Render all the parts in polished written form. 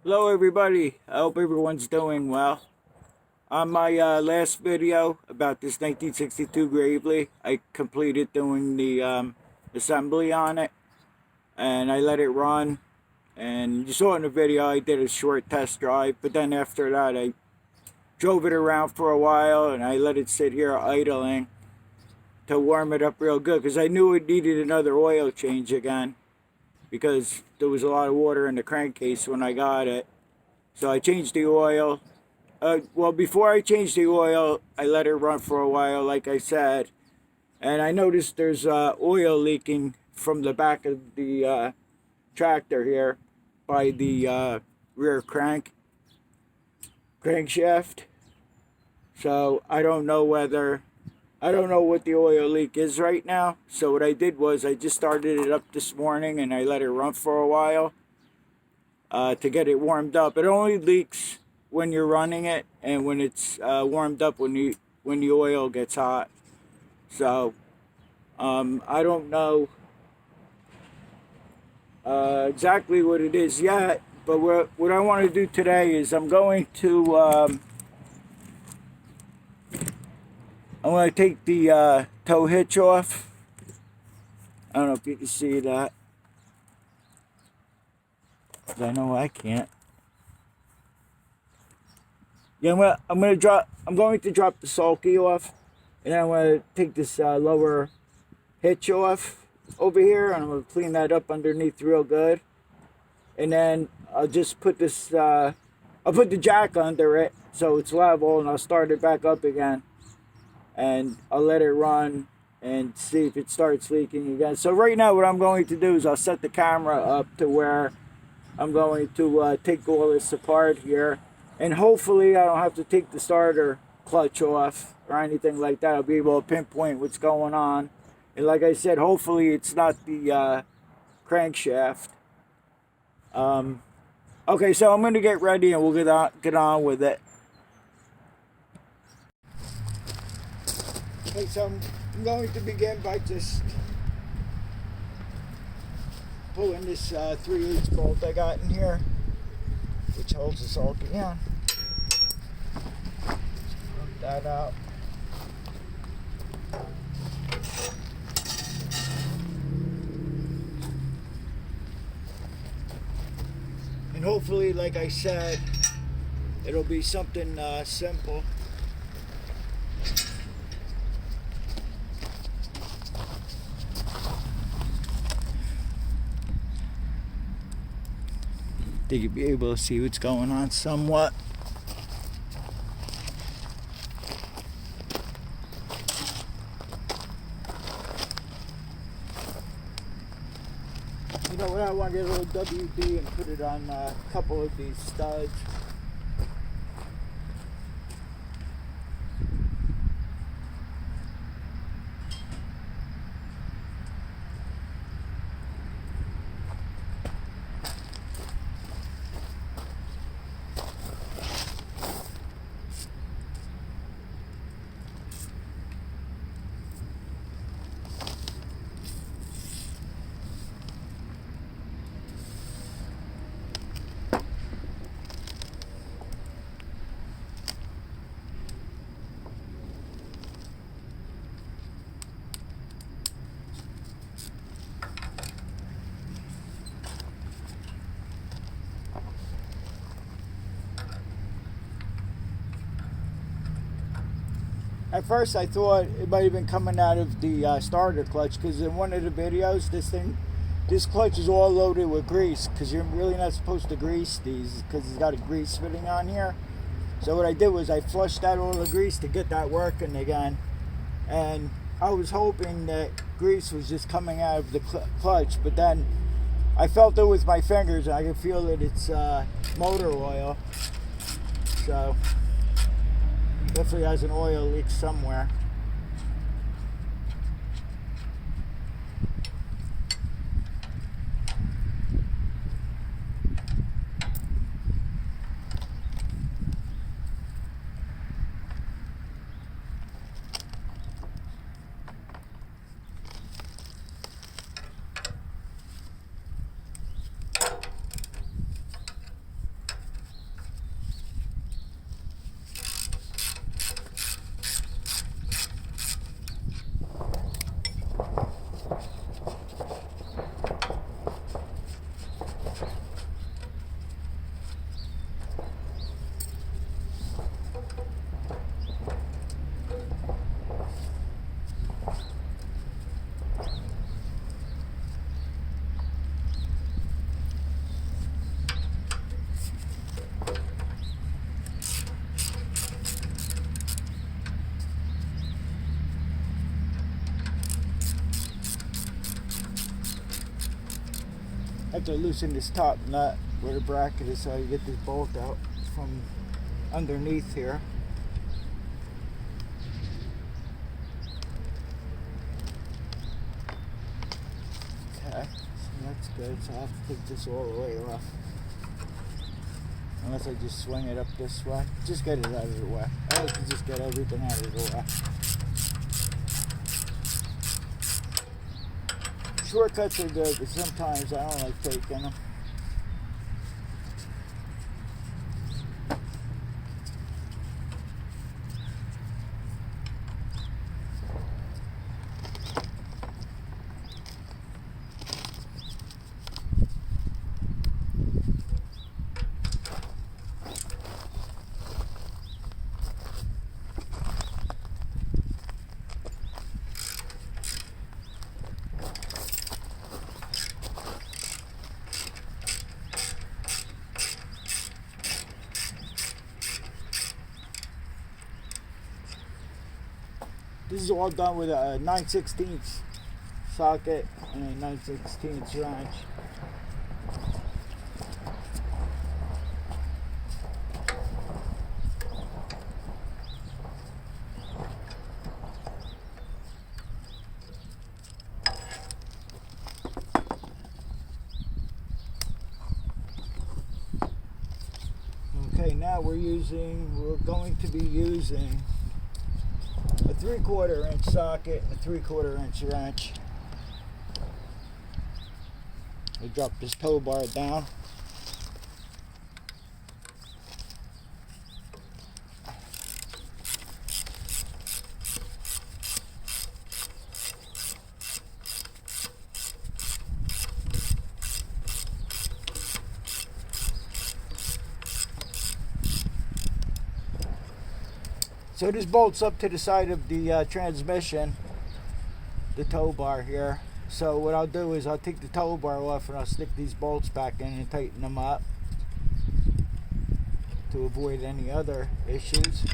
Hello everybody, I hope everyone's doing well. On my last video about this 1962 Gravely, I completed doing the assembly on it and I let it run, and you saw in the video I did a short test drive, but then after that I drove it around for a while and I let it sit here idling to warm it up real good because I knew it needed another oil change again because there was a lot of water in the crankcase when I got it. So I changed the oil. Well, before I changed the oil, I let it run for a while, like I said, and I noticed there's oil leaking from the back of the tractor here by the rear crankshaft. So I don't know what the oil leak is right now. So what I did was I just started it up this morning and I let it run for a while to get it warmed up. It only leaks when you're running it and when it's warmed up when the oil gets hot. So I don't know exactly what it is yet, but what I want to do today is I'm going to take the tow hitch off. I don't know if you can see that. I know I can't. Yeah, I'm going to drop the sulky off, and then I'm going to take this lower hitch off over here, and I'm going to clean that up underneath real good. And then I'll just put this, I'll put the jack under it so it's level, and I'll start it back up again. And I'll let it run and see if it starts leaking again. So right now what I'm going to do is I'll set the camera up to where I'm going to take all this apart here. And hopefully I don't have to take the starter clutch off or anything like that. I'll be able to pinpoint what's going on. And like I said, hopefully it's not the crankshaft. Okay, so I'm going to get ready and we'll get on with it. Okay, so I'm going to begin by just pulling this 3/8 bolt I got in here, which holds the sulky in. Put that out. And hopefully, like I said, it'll be something simple. I think you'll be able to see what's going on somewhat. You know what, I want to get a little WD and put it on a couple of these studs. At first I thought it might have been coming out of the starter clutch, because in one of the videos this clutch is all loaded with grease, because you're really not supposed to grease these because it's got a grease fitting on here. So what I did was I flushed out all the grease to get that working again, and I was hoping that grease was just coming out of the clutch, but then I felt it with my fingers and I could feel that it's motor oil. So definitely has an oil leak somewhere. have to loosen this top nut where the bracket is so you get this bolt out from underneath here. Okay, so that's good. So I have to take this all the way off. Unless I just swing it up this way. Just get it out of the way. I like to just get everything out of the way. Shortcuts are good, but sometimes I don't like taking them. This is all done with a 9/16 socket and a 9/16 wrench. Okay, now we're going to be using a 3/4 inch socket and a 3/4 inch wrench. I drop this tow bar down. So this bolts up to the side of the transmission, the tow bar here. So what I'll do is I'll take the tow bar off and I'll stick these bolts back in and tighten them up to avoid any other issues.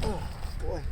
Oh boy.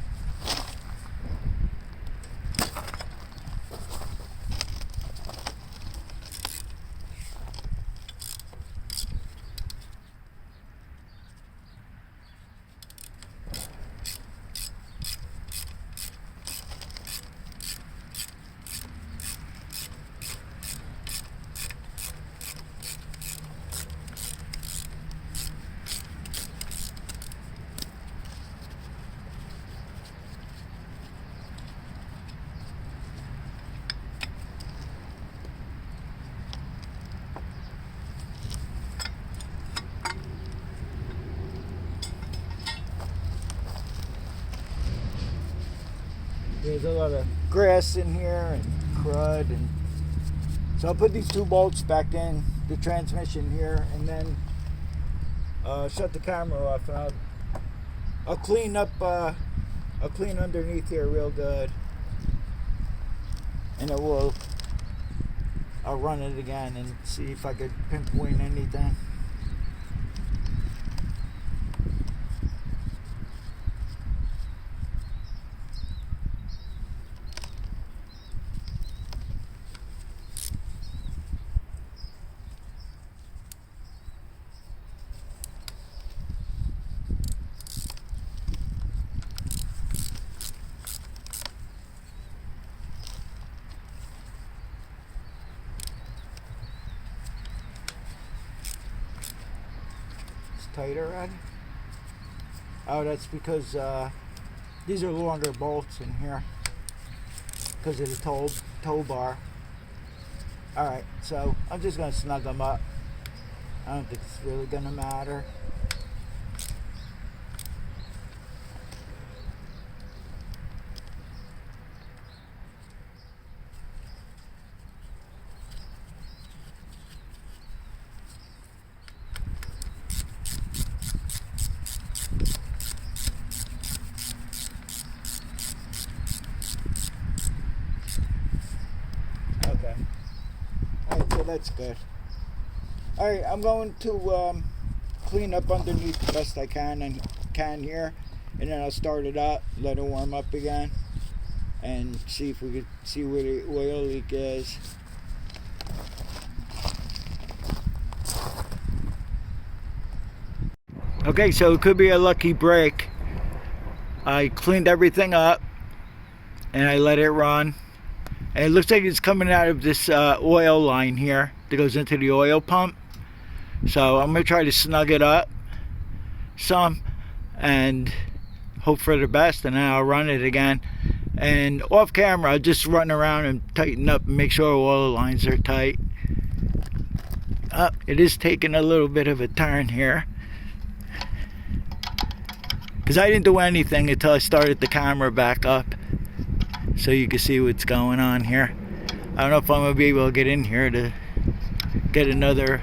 There's a lot of grass in here and crud, and so I'll put these two bolts back in the transmission here, and then shut the camera off, and I'll clean up. I'll clean underneath here real good, and I'll run it again and see if I could pinpoint anything. Tight already? Oh, that's because these are longer bolts in here because of the tow bar. Alright, so I'm just going to snug them up. I don't think it's really going to matter. Alright, so that's good. Alright, I'm going to clean up underneath the best I can here, and then I'll start it up, let it warm up again, and see if we could see where the oil leak is. Okay, so it could be a lucky break. I cleaned everything up and I let it run, and it looks like it's coming out of this oil line here that goes into the oil pump. So I'm gonna try to snug it up some and hope for the best, and then I'll run it again. And off camera I'll just run around and tighten up and make sure all the lines are tight. It is taking a little bit of a turn here, because I didn't do anything until I started the camera back up, so you can see what's going on here. I don't know if I'm gonna be able to get in here to get another.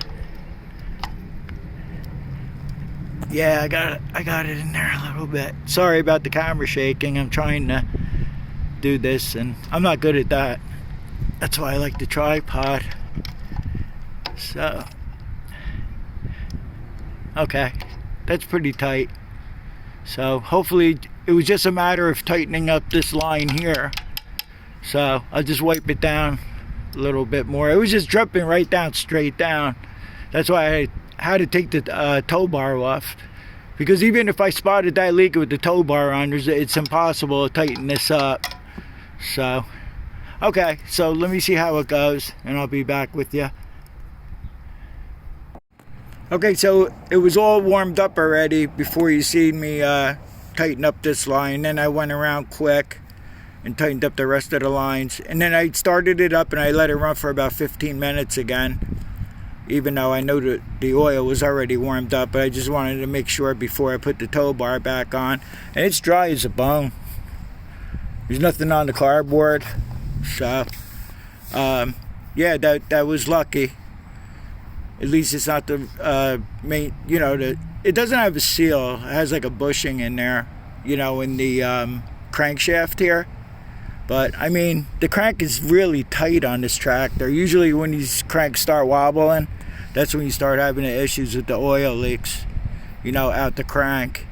Yeah, I got it in there a little bit. Sorry about the camera shaking. I'm trying to do this and I'm not good at that. That's why I like the tripod. So okay, that's pretty tight. So hopefully it was just a matter of tightening up this line here. So I'll just wipe it down a little bit more. It was just dripping right down, straight down. That's why I had to take the tow bar off, because even if I spotted that leak with the tow bar on, it's impossible to tighten this up. So okay, so let me see how it goes and I'll be back with you. Okay, so it was all warmed up already before you see me tighten up this line. Then I went around quick and tightened up the rest of the lines, and then I started it up and I let it run for about 15 minutes again, even though I know that the oil was already warmed up. But I just wanted to make sure before I put the tow bar back on, and it's dry as a bone. There's nothing on the cardboard. So yeah, that was lucky. At least it's not the main, you know, it doesn't have a seal. It has like a bushing in there, you know, in the crankshaft here. But I mean, the crank is really tight on this tractor. Usually when these cranks start wobbling, that's when you start having the issues with the oil leaks, you know, out the crank.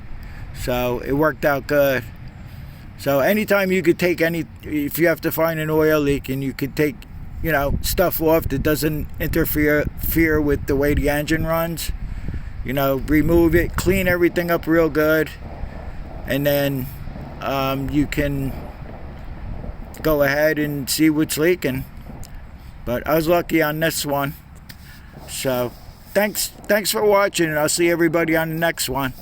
So it worked out good. So anytime you could take if you have to find an oil leak, and you could take, you know, stuff off that doesn't interfere with the way the engine runs, you know, remove it, clean everything up real good, and then you can go ahead and see what's leaking. But I was lucky on this one. So thanks for watching, and I'll see everybody on the next one.